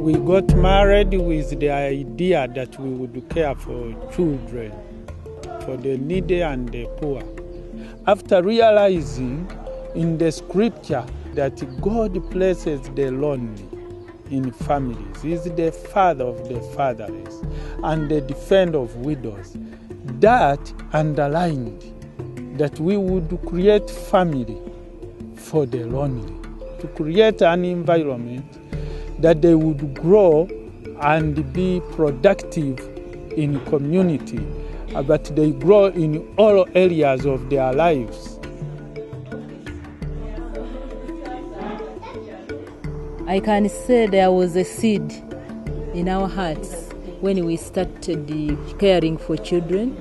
We got married with the idea that we would care for children, for the needy and the poor. After realizing in the scripture that God places the lonely in families, He is the father of the fatherless and the defender of widows, that underlined that we would create family for the lonely, to create an environment that they would grow and be productive in community, but they grow in all areas of their lives. I can say there was a seed in our hearts when we started caring for children,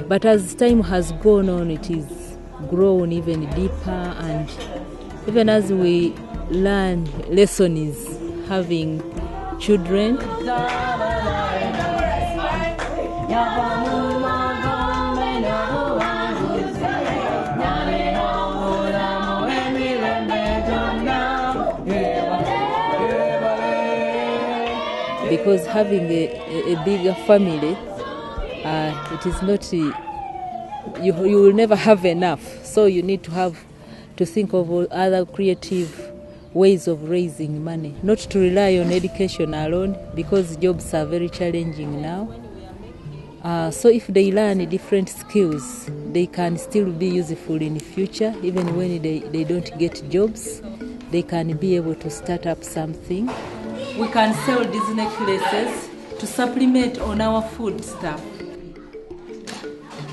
but as time has gone on, it is grown even deeper, and even as we learn lessons having children. Because having a bigger family, it is not, you will never have enough. So you need to think of other creative ways of raising money, not to rely on education alone, because jobs are very challenging now. So if they learn different skills, they can still be useful in the future. Even when they don't get jobs, they can be able to start up something. We can sell these necklaces to supplement on our food stuff.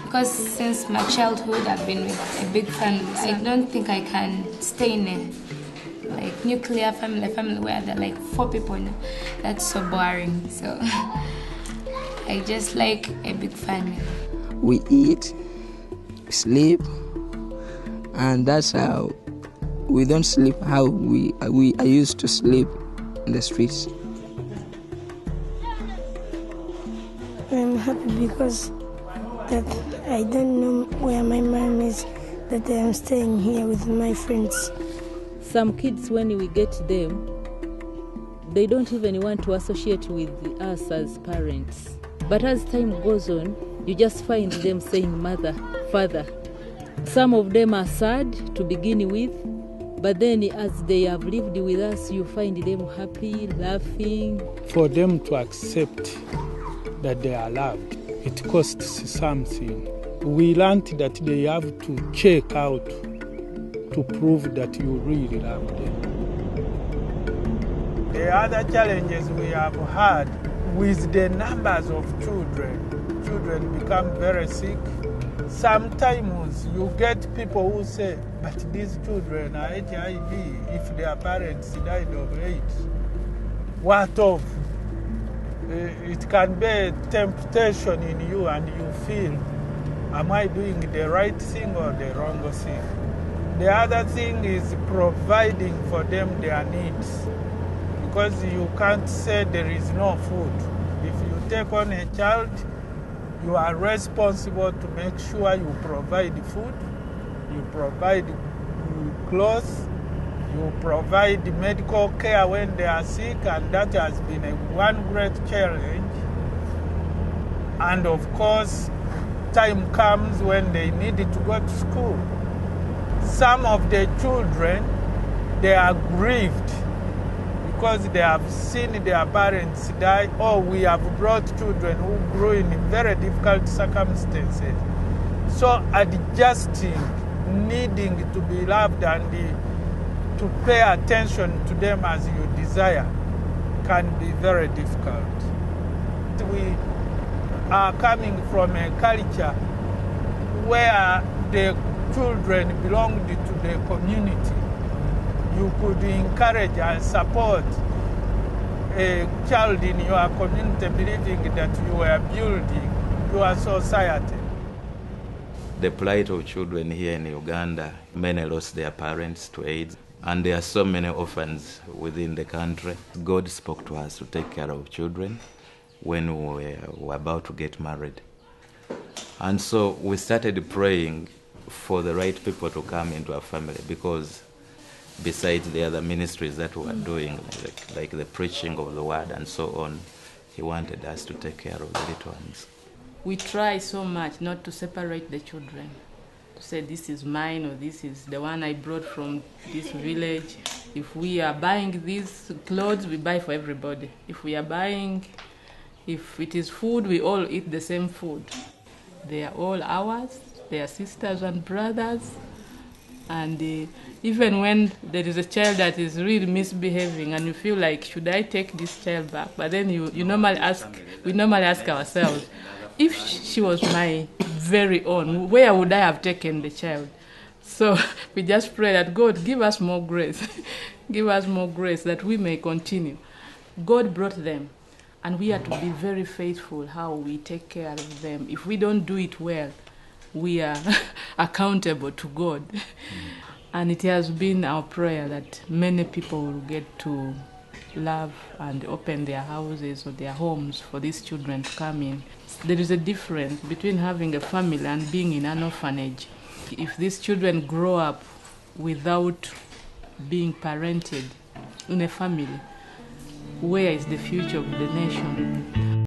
Because since my childhood, I've been with a big family. I don't think I can stay in a nuclear family where there are 4 people. That's so boring. So I just like a big family. We eat, sleep, and that's how we don't sleep how we are used to sleep in the streets. I'm happy because that I don't know where my mom is, that I am staying here with my friends. Some kids, when we get them, they don't even want to associate with us as parents. But as time goes on, you just find them saying mother, father. Some of them are sad to begin with, but then as they have lived with us, you find them happy, laughing. For them to accept that they are loved, it costs something. We learned that they have to check out to prove that you really love them. The other challenges we have had with the numbers of children. Children become very sick. Sometimes you get people who say, but these children are HIV if their parents died of AIDS. What of? It can be a temptation in you and you feel, am I doing the right thing or the wrong thing? The other thing is providing for them their needs, because you can't say there is no food. If you take on a child, you are responsible to make sure you provide food, you provide clothes, you provide medical care when they are sick, and that has been one great challenge. And of course, time comes when they need to go to school. Some of the children, they are grieved because they have seen their parents die, or we have brought children who grew in very difficult circumstances. So adjusting, needing to be loved and to pay attention to them as you desire can be very difficult. We are coming from a culture where the children belonged to the community. You could encourage and support a child in your community believing that you are building your society. The plight of children here in Uganda, many lost their parents to AIDS, and there are so many orphans within the country. God spoke to us to take care of children when we were about to get married. And so we started praying for the right people to come into our family, because besides the other ministries that we were doing, like the preaching of the word and so on. He wanted us to take care of the little ones. We try so much not to separate the children, to say this is mine or this is the one I brought from this village. If we are buying these clothes, we buy for everybody. If it is food, we all eat the same food. They are all ours, they are sisters and brothers. And even when there is a child that is really misbehaving and you feel like, should I take this child back? But then we normally ask ourselves, if she was my very own, where would I have taken the child? So we just pray that God give us more grace. Give us more grace that we may continue. God brought them, and we are to be very faithful how we take care of them. If we don't do it well, we are accountable to God. And it has been our prayer that many people will get to love and open their houses or their homes for these children to come in. There is a difference between having a family and being in an orphanage. If these children grow up without being parented in a family, where is the future of the nation?